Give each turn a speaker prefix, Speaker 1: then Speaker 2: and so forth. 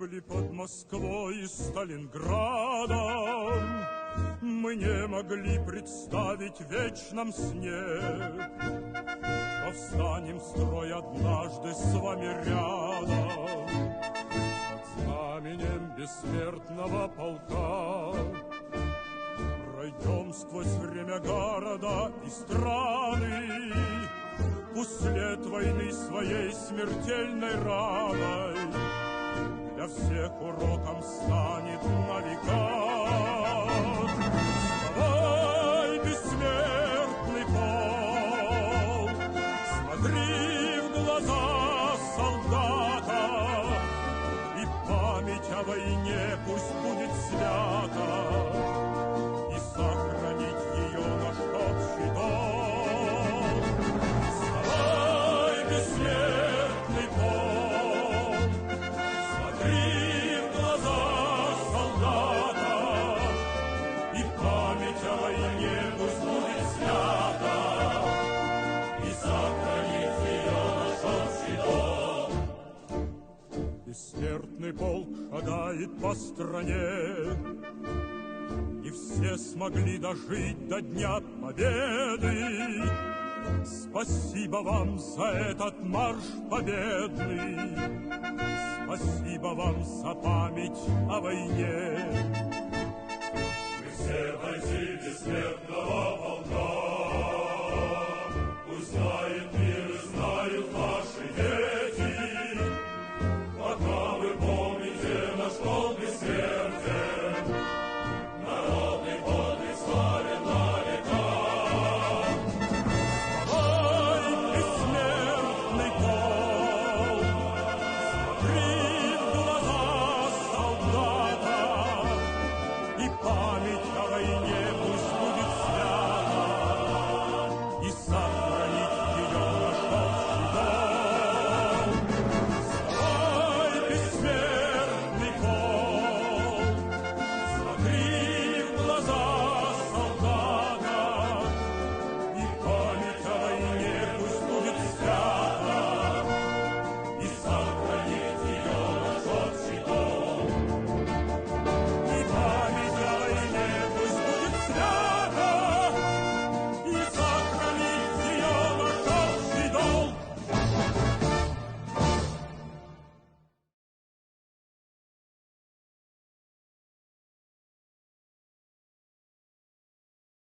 Speaker 1: погибли под Москвой и Сталинградом, мы не могли представить в вечном сне, что встанем в строй однажды с вами рядом под знаменем бессмертного полка. Пройдем сквозь время города и страны, пусть след войны своей смертельной раной для всех уроком станет на века. Вставай, бессмертный полк, смотри в глаза солдата, и память о войне пусть будет свята, и сохранить ее наш общий долг. Вставай, бессмертный полк, смотри в глаза солдата, и память о войне пусть будет свята, и сохранить ее наш общий долг. Бессмертный полк шагает по стране, и все смогли дожить до Дня Победы. Спасибо вам за этот марш победный, спасибо вам за память о войне. Мы все бойцы бессмертного полка.